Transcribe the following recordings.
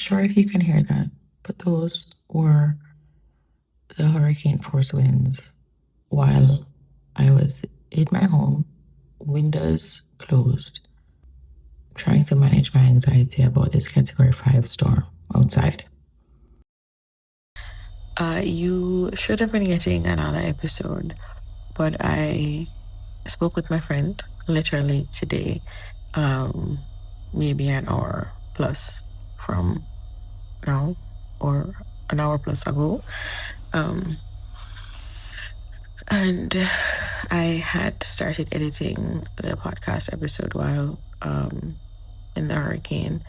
sure if you can hear that, but those were the hurricane force winds while I was in my home, windows closed, trying to manage my anxiety about this category 5 storm outside. You should have been getting another episode, but I spoke with my friend literally today, maybe an hour plus from now, or an hour plus ago. And I had started editing the podcast episode while in the hurricane.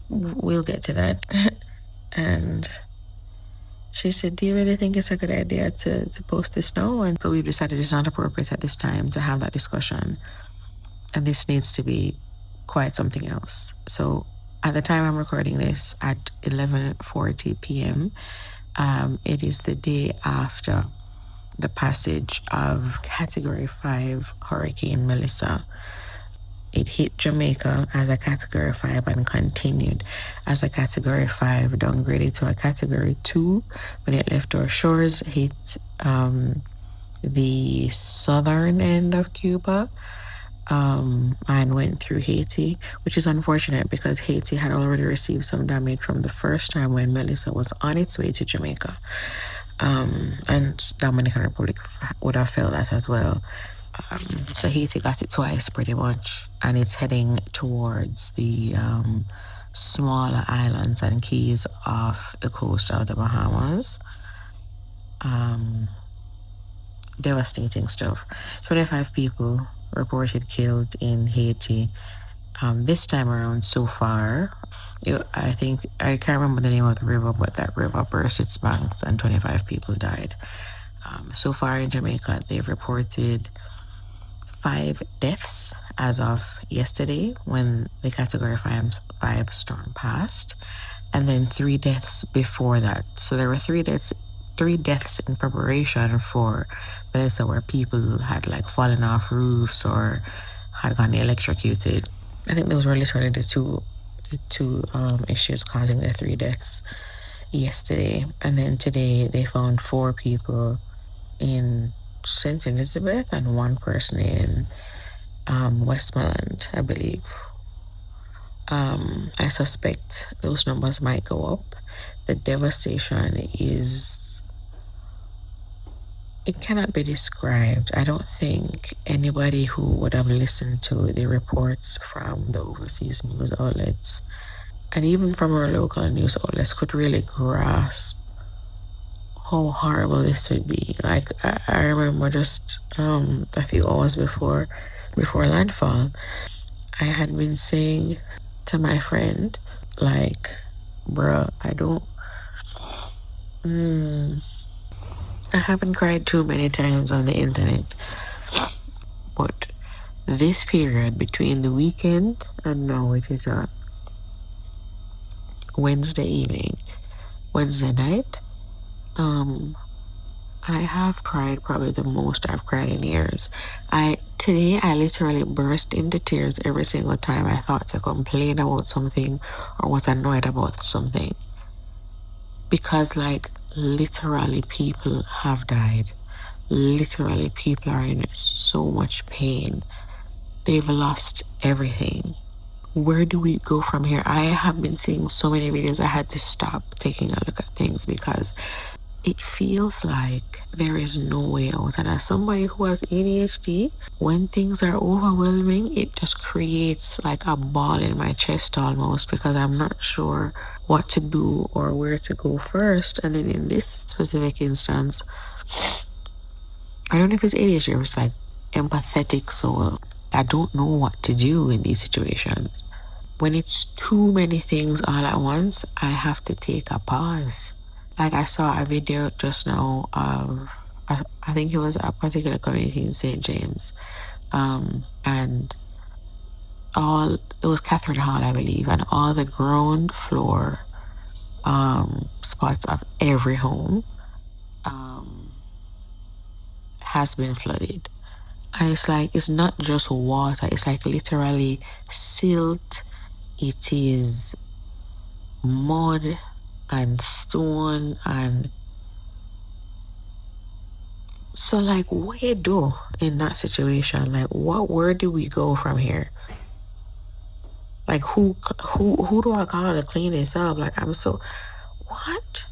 We'll get to that. And she said, "Do you really think it's a good idea to post this now?" And so we decided it's not appropriate at this time to have that discussion. And this needs to be quite something else. So at the time I'm recording this at 11:40 p.m., it is the day after the passage of Category 5 Hurricane Melissa. It hit Jamaica as a Category 5 and continued as a Category 5, downgraded to a Category 2 when it left our shores, hit the southern end of Cuba, and went through Haiti, which is unfortunate because Haiti had already received some damage from the first time when Melissa was on its way to Jamaica. And Dominican Republic would have felt that as well. So Haiti got it twice pretty much, and it's heading towards the smaller islands and keys off the coast of the Bahamas. Devastating stuff. 25 people reported killed in Haiti. This time around so far, I think, I can't remember the name of the river, but that river burst its banks and 25 people died. So far in Jamaica, they've reported 5 deaths as of yesterday when the Category 5 storm passed, and then 3 deaths before that. So there were 3 deaths in preparation for Melissa, where people had like fallen off roofs or had gotten electrocuted. I think those were literally the two issues causing the 3 deaths yesterday. And then today they found 4 people in St. Elizabeth and 1 person in Westmoreland, I believe. I suspect those numbers might go up. The devastation it cannot be described. I don't think anybody who would have listened to the reports from the overseas news outlets and even from our local news outlets could really grasp how horrible this would be. Like, I remember just a few hours before landfall, I had been saying to my friend, like, bruh, I haven't cried too many times on the internet, but this period between the weekend and now, which is a Wednesday night, I have cried probably the most I've cried in years. Today I literally burst into tears every single time I thought to complain about something or was annoyed about something. Because, like, literally people have died. Literally people are in so much pain. They've lost everything. Where do we go from here? I have been seeing so many videos. I had to stop taking a look at things because it feels like there is no way out. And as somebody who has ADHD, when things are overwhelming, it just creates like a ball in my chest almost, because I'm not sure what to do or where to go first. And then in this specific instance, I don't know if it's ADHD or it's like empathetic soul. I don't know what to do in these situations. When it's too many things all at once, I have to take a pause. Like, I saw a video just now of, I think it was a particular community in St. James, and it was Catherine Hall, I believe, and all the ground floor spots of every home has been flooded. And it's like, it's not just water, it's like literally silt. It is mud and stone. And so, like, what you do in that situation? Like, where do we go from here? Like, who do I call to clean this up? Like, I'm so, what?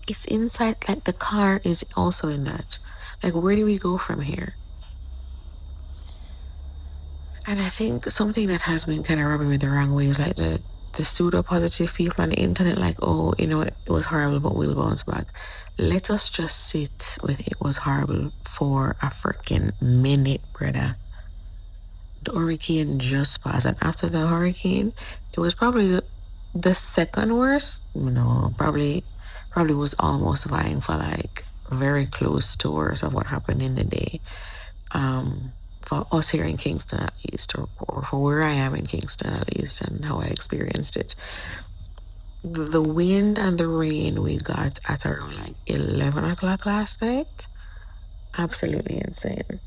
It's inside, like, the car is also in that. Like, where do we go from here? And I think something that has been kind of rubbing me the wrong way is like the pseudo positive people on the internet, like, oh, it was horrible, but we'll bounce back. Let us just sit with it was horrible for a freaking minute, brother. The hurricane just passed, and after the hurricane, it was probably the second worst. No, probably was almost vying for like very close to worst of what happened in the day. For us here in Kingston at least, or for where I am in Kingston at least, and how I experienced it. The wind and the rain we got at around like 11 o'clock last night, absolutely insane.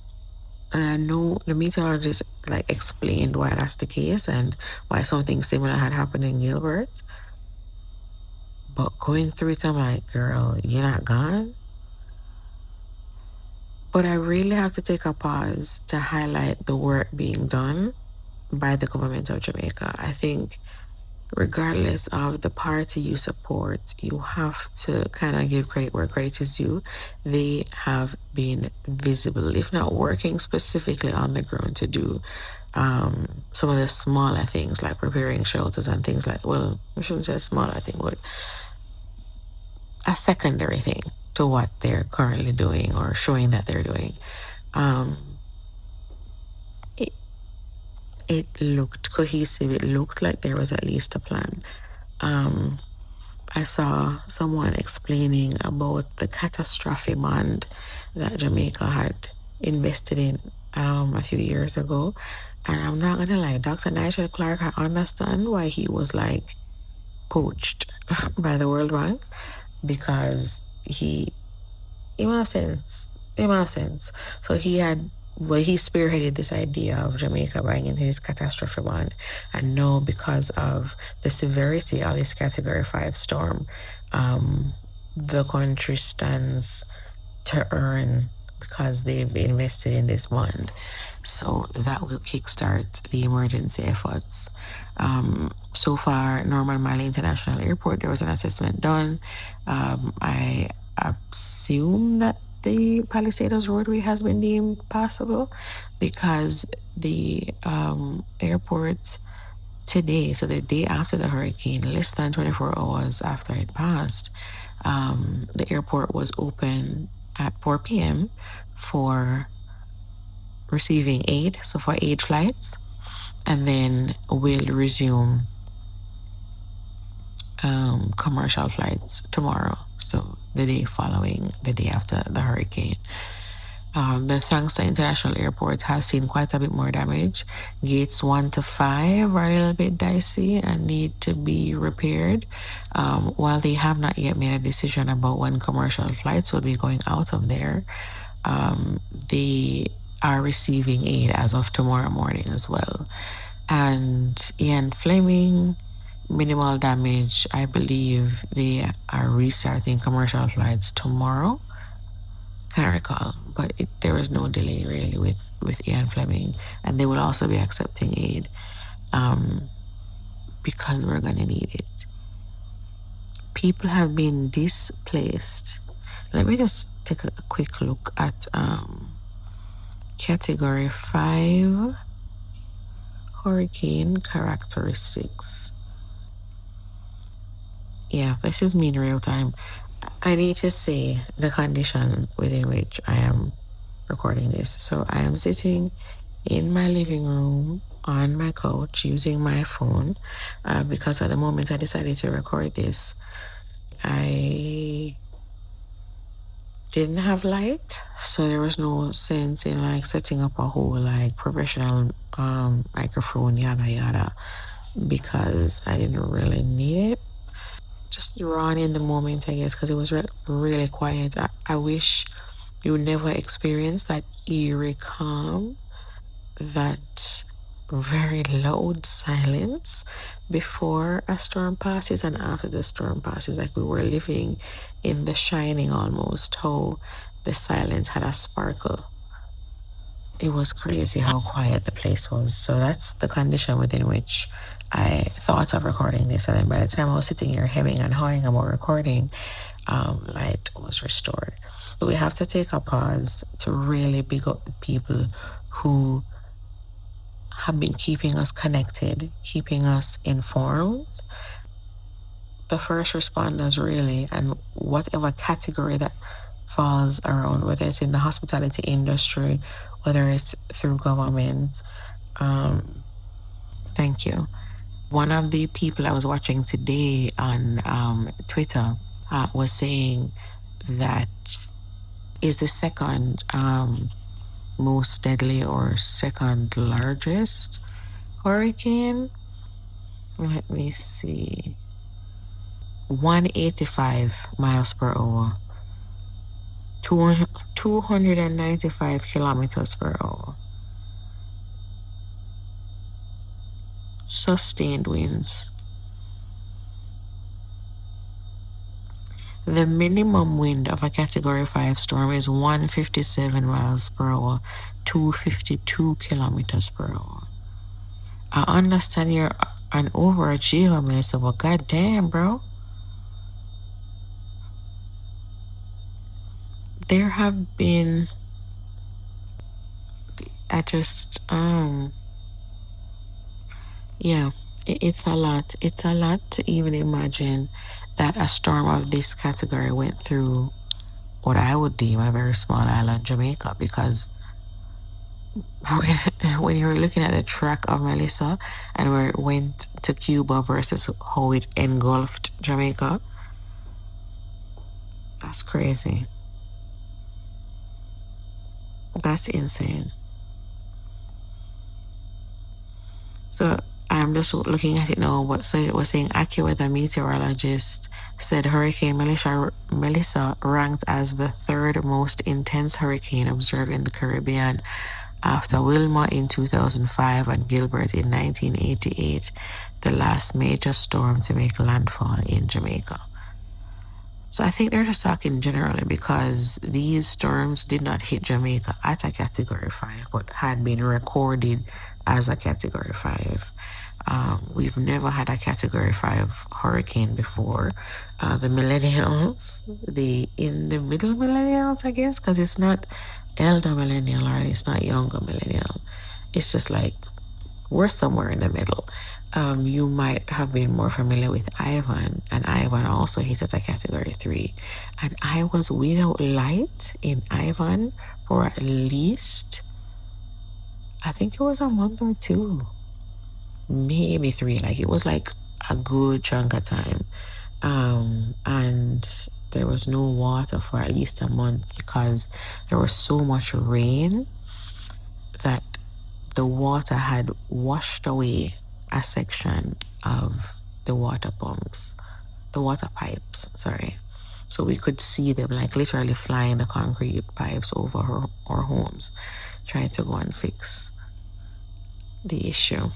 And I know the meteorologist like explained why that's the case and why something similar had happened in Gilbert. But going through it, I'm like, girl, you're not gone. But I really have to take a pause to highlight the work being done by the government of Jamaica. I think regardless of the party you support, you have to kind of give credit where credit is due. They have been visible, if not working specifically on the ground to do some of the smaller things like preparing shelters and things like, well, I shouldn't say smaller thing, but a secondary thing to what they're currently doing or showing that they're doing. It, it looked cohesive. It looked like there was at least a plan. I saw someone explaining about the catastrophe bond that Jamaica had invested in a few years ago. And I'm not gonna lie, Dr. Nigel Clark, I understand why he was like poached by the World Bank because it makes sense. It makes sense. So he spearheaded this idea of Jamaica buying into this catastrophe bond. And now, because of the severity of this Category 5 storm, the country stands to earn because they've invested in this bond. So that will kickstart the emergency efforts. So far, Norman Mali International Airport, there was an assessment done. I assume that the Palisados roadway has been deemed passable because the airport today, so the day after the hurricane, less than 24 hours after it passed, the airport was open at 4 p.m. for receiving aid, so for aid flights, and then we'll resume commercial flights tomorrow, so the day following the day after the hurricane. The Sangster International Airport has seen quite a bit more damage. Gates 1 to 5 are a little bit dicey and need to be repaired. While they have not yet made a decision about when commercial flights will be going out of there, they are receiving aid as of tomorrow morning as well. And Ian Fleming, minimal damage. I believe they are restarting commercial flights tomorrow. Can't recall, but there was no delay really with Ian Fleming, and they will also be accepting aid because we're gonna need it. People have been displaced. Let me just take a quick look at Category 5 hurricane characteristics. Yeah, this is me in real time. I need to say the condition within which I am recording this. So I am sitting in my living room on my couch using my phone because at the moment I decided to record this, I didn't have light, so there was no sense in like setting up a whole like professional microphone, yada yada, because I didn't really need it. Just run in the moment, I guess, because it was really quiet. I wish you never experienced that eerie calm that very loud silence before a storm passes and after the storm passes. Like we were living in the shining almost, how the silence had a sparkle. It was crazy how quiet the place was. So that's the condition within which I thought of recording this. And then by the time I was sitting here hemming and hawing about recording, light was restored. So we have to take a pause to really big up the people who have been keeping us connected, keeping us informed. The first responders, really, and whatever category that falls around, whether it's in the hospitality industry, whether it's through government. Thank you. One of the people I was watching today on Twitter was saying that is the second most deadly or second largest hurricane. Let me see. 185 miles per hour. 295 kilometers per hour. Sustained winds. The minimum wind of a Category 5 storm is 157 miles per hour, 252 kilometers per hour. I understand you're an overachiever, Melissa, but goddamn, bro. There have been, I just, yeah, it's a lot. It's a lot to even imagine that a storm of this category went through what I would deem a very small island, Jamaica, because when you were looking at the track of Melissa and where it went to Cuba versus how it engulfed Jamaica, that's crazy. That's insane. So I'm just looking at it now. What so it was saying AccuWeather meteorologist said Hurricane Melissa ranked as the third most intense hurricane observed in the Caribbean after Wilma in 2005 and Gilbert in 1988, the last major storm to make landfall in Jamaica. So I think they're just talking generally because these storms did not hit Jamaica at a Category 5, but had been recorded as a Category 5. We've never had a Category 5 hurricane before. The millennials, in the middle millennials, I guess, because it's not elder millennial or it's not younger millennial. It's just like we're somewhere in the middle. You might have been more familiar with Ivan, and Ivan also hit at a Category 3. And I was without light in Ivan for at least, I think it was a month or two, maybe 3. Like it was like a good chunk of time. And there was no water for at least a month because there was so much rain that the water had washed away a section of the water pipes, sorry. So we could see them like literally flying the concrete pipes over our homes, trying to go and fix the issue.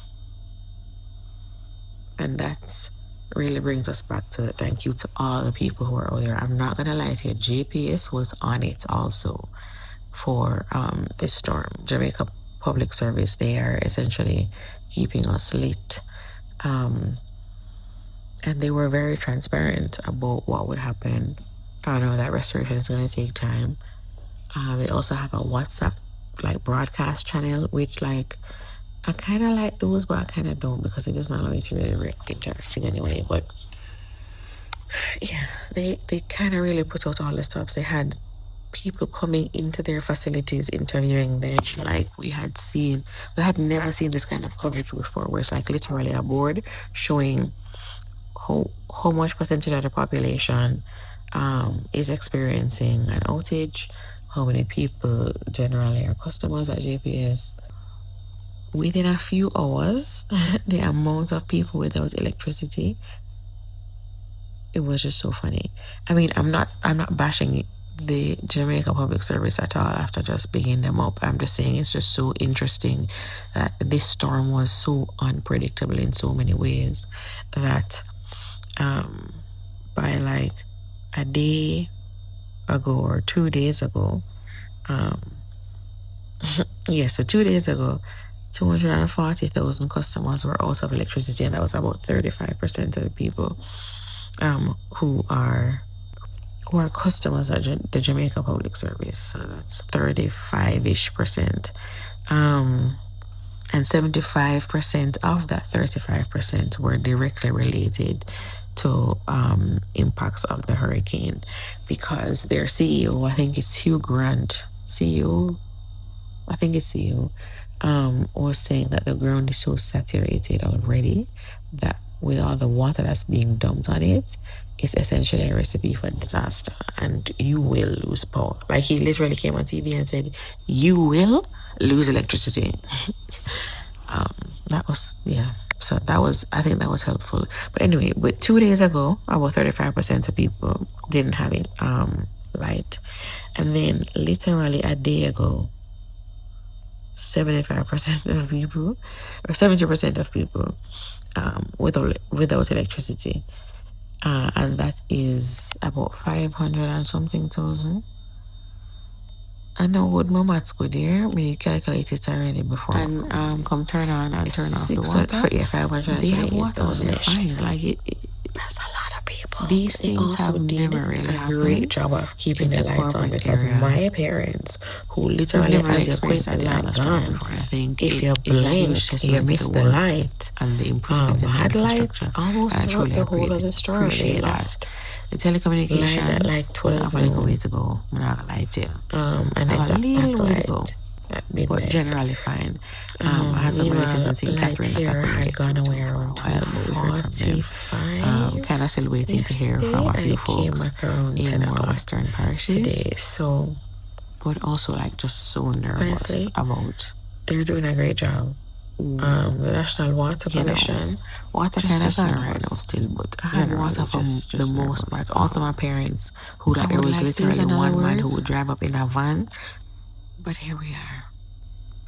And that really brings us back to thank you to all the people who are out there. I'm not gonna lie to you, GPS was on it also for this storm. Jamaica Public Service, they are essentially keeping us lit. And they were very transparent about what would happen. I know that restoration is going to take time. They also have a WhatsApp like broadcast channel, which like I kind of like those, but I kind of don't because it doesn't allow you to really interact anyway. But yeah, they kind of really put out all the stops. They had people coming into their facilities interviewing them. Like we had never seen this kind of coverage before, where it's like literally a board showing how much percentage of the population is experiencing an outage, how many people generally are customers at GPS. Within a few hours, the amount of people without electricity, it was just so funny. I mean, I'm not bashing the Jamaica Public Service at all after just picking them up. I'm just saying it's just so interesting that this storm was so unpredictable in so many ways that by like a day ago or 2 days ago, so 2 days ago, 240,000 customers were out of electricity, and that was about 35% of the people who are customers at the Jamaica Public Service. So that's 35-ish%. And 75% of that 35% were directly related to impacts of the hurricane, because their CEO, I think it's Hugh Grant, CEO, I think it's CEO, was saying that the ground is so saturated already that with all the water that's being dumped on it, it's essentially a recipe for disaster, and you will lose power. Like, he literally came on TV and said, you will lose electricity. That was, yeah. So I think that was helpful. But anyway, but 2 days ago, about 35% of people didn't have it, light. And then literally a day ago, 75% of people, or 70% of people, without electricity. And that is about 500 and something thousand. I know what my maths go there. We calculate it already before. And come turn on and turn off the water. Yeah, 528,000. Fine. Like that's a lot of people. These things have never really a great job of keeping the lights on, because my parents, who literally as you quit the light gone, I think if you blink, you miss the light. And the improvement in the infrastructure almost throughout the whole of the storm. They lost the telecommunications at like 12 a way to go. I'm not gonna lie to you. And I got little way to go, but generally fine. I had some relatives in St. Catherine that had gone away around 45. Kind of still waiting to hear from a few folks in more western parishes today. So, but also like just so nervous about. They're doing a great job. The National Water Commission. Water kind of gone right now still, but I had water from the most part. Also my parents, who like there was literally one man who would drive up in a van. But here we are.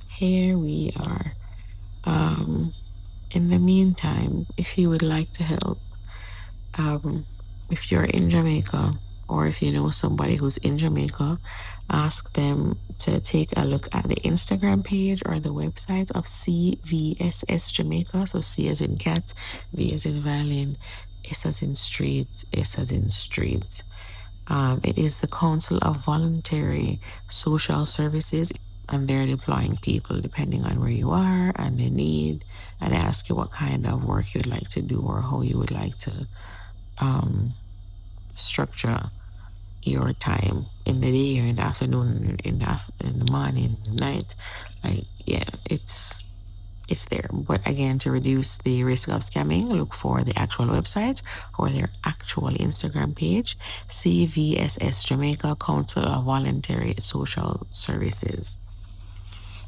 Here we are. In the meantime, if you would like to help, if you're in Jamaica, or if you know somebody who's in Jamaica, ask them to take a look at the Instagram page or the website of CVSS Jamaica. So C as in cat, V as in violin, S as in street, S as in street. It is the Council of Voluntary Social Services, and they're deploying people depending on where you are and the need, and ask you what kind of work you'd like to do or how you would like to structure your time in the day or in the afternoon, in the morning, night. Like, yeah, it's there. But again, to reduce the risk of scamming, look for the actual website or their actual Instagram page, CVSS Jamaica Council of Voluntary Social Services.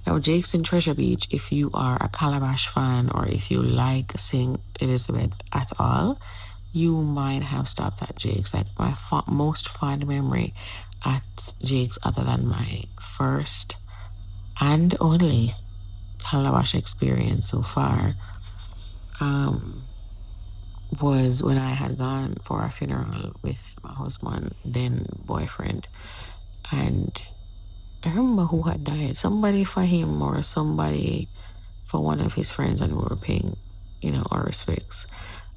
Now, Jake's in Treasure Beach, if you are a Calabash fan or if you like St. Elizabeth at all, you might have stopped at Jake's. Like, my most fond memory at Jake's, other than my first and only Calabash experience so far, was when I had gone for a funeral with my husband, then boyfriend, and I remember who had died. Somebody for him or somebody for one of his friends, and we were paying, our respects.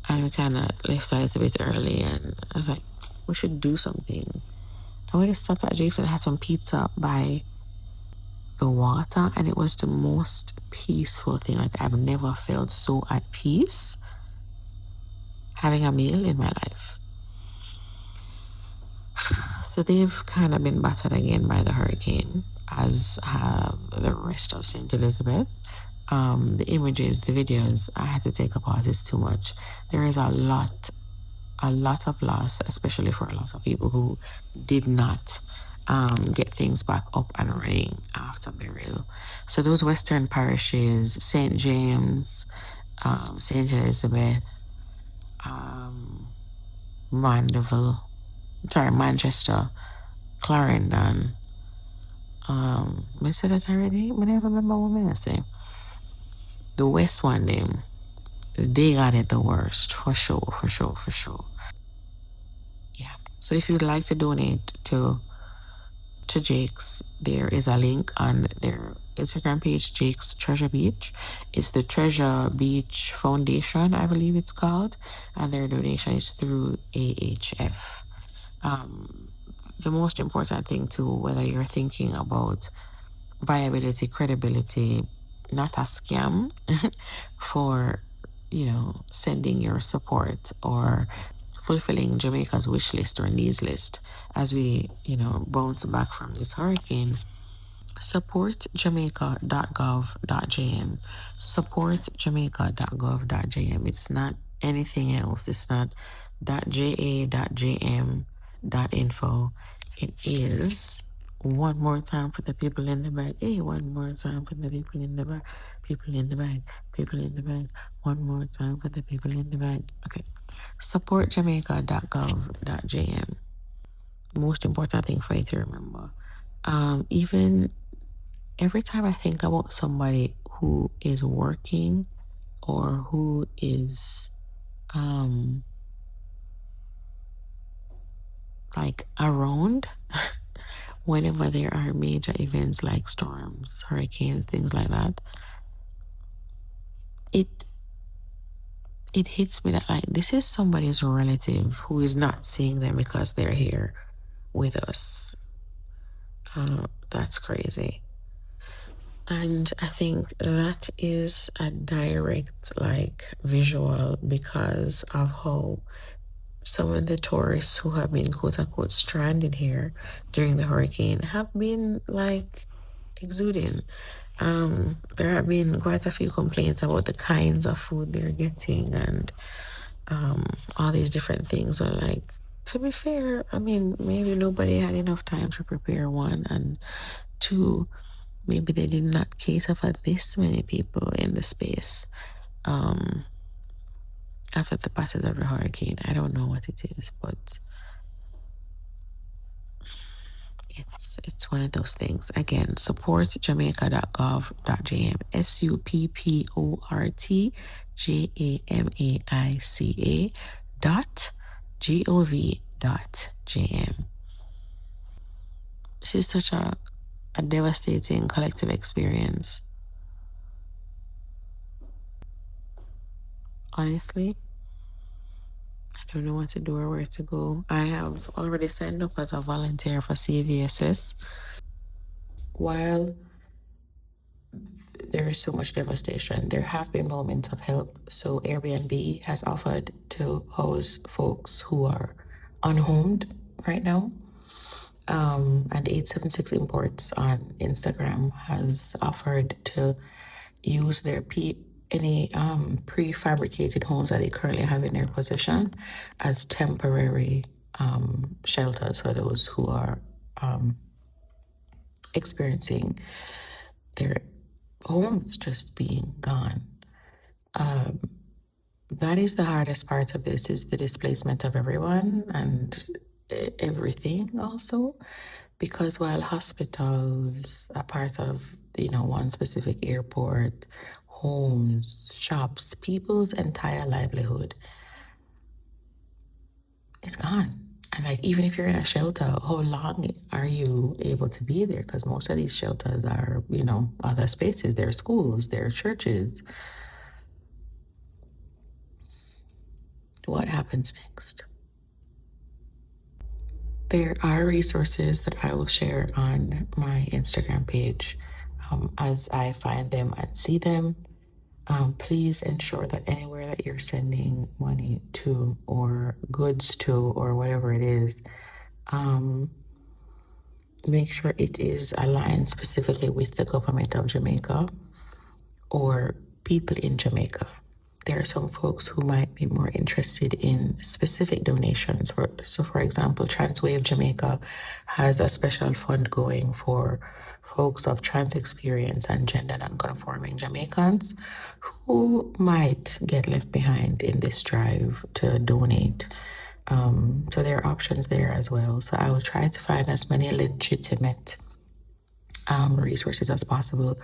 And we kind of left a little bit early, and I was like, we should do something. And we just stopped at Jake's and had some pizza by the water, and it was the most peaceful thing. Like, I've never felt so at peace having a meal in my life. So they've kind of been battered again by the hurricane, as have the rest of St. Elizabeth. The images, the videos, I had to take a pause. It's too much. There is a lot of loss, especially for a lot of people who did not get things back up and running after burial. So those western parishes, St. James, St. Elizabeth, Manchester, Clarendon. I said that already? I never remember what I say. The West one, them, they got it the worst, for sure, for sure, for sure. Yeah. So if you'd like to donate to Jake's, there is a link on their Instagram page, Jake's Treasure Beach. It's the Treasure Beach Foundation, I believe it's called, and their donation is through AHF. The most important thing too, whether you're thinking about viability, credibility, not a scam for, sending your support or fulfilling Jamaica's wish list or needs list as we, bounce back from this hurricane. Supportjamaica.gov.jm. Supportjamaica.gov.jm. It's not anything else. It's not .ja.jm.info. It is one more time for the people in the back. Hey, one more time for the people in the back. People in the back. People in the back. One more time for the people in the back. Okay. Supportjamaica.gov.jm. Most important thing for you to remember. Even every time I think about somebody who is working or who is like around whenever there are major events like storms, hurricanes, things like that, it hits me that like this is somebody's relative who is not seeing them because they're here with us. That's crazy. And I think that is a direct like visual because of how some of the tourists who have been quote unquote stranded here during the hurricane have been like exuding. There have been quite a few complaints about the kinds of food they're getting and all these different things. But like, to be fair, I mean, maybe nobody had enough time to prepare, one, and two, maybe they did not cater for this many people in the space after the passage of the hurricane. I don't know what it is, but it's one of those things. Again, supportjamaica.gov.jm. SUPPORTJAMAICA .gov.jm. This is such a devastating collective experience. Honestly, I don't know what to do or where to go. I have already signed up as a volunteer for CVSS. While there is so much devastation, there have been moments of help. So Airbnb has offered to house folks who are unhomed right now. And 876 Imports on Instagram has offered to use their any prefabricated homes that they currently have in their possession as temporary shelters for those who are experiencing their homes just being gone. That is the hardest part of this, is the displacement of everyone and everything also, because while hospitals are part of one specific airport, homes, shops, people's entire livelihood is gone. And like, even if you're in a shelter, how long are you able to be there? Because most of these shelters are other spaces. They're schools, they're churches. What happens next? There are resources that I will share on my Instagram page as I find them and see them. Please ensure that anywhere that you're sending money to or goods to or whatever it is, make sure it is aligned specifically with the government of Jamaica or people in Jamaica. There are some folks who might be more interested in specific donations. So for example, Transwave Jamaica has a special fund going for folks of trans experience and gender non-conforming Jamaicans who might get left behind in this drive to donate So there are options there as well. So I will try to find as many legitimate resources as possible,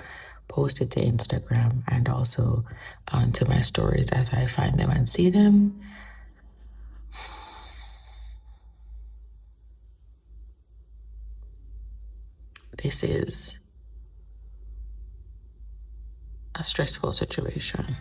post it to Instagram and also to my stories as I find them and see them. This is a stressful situation.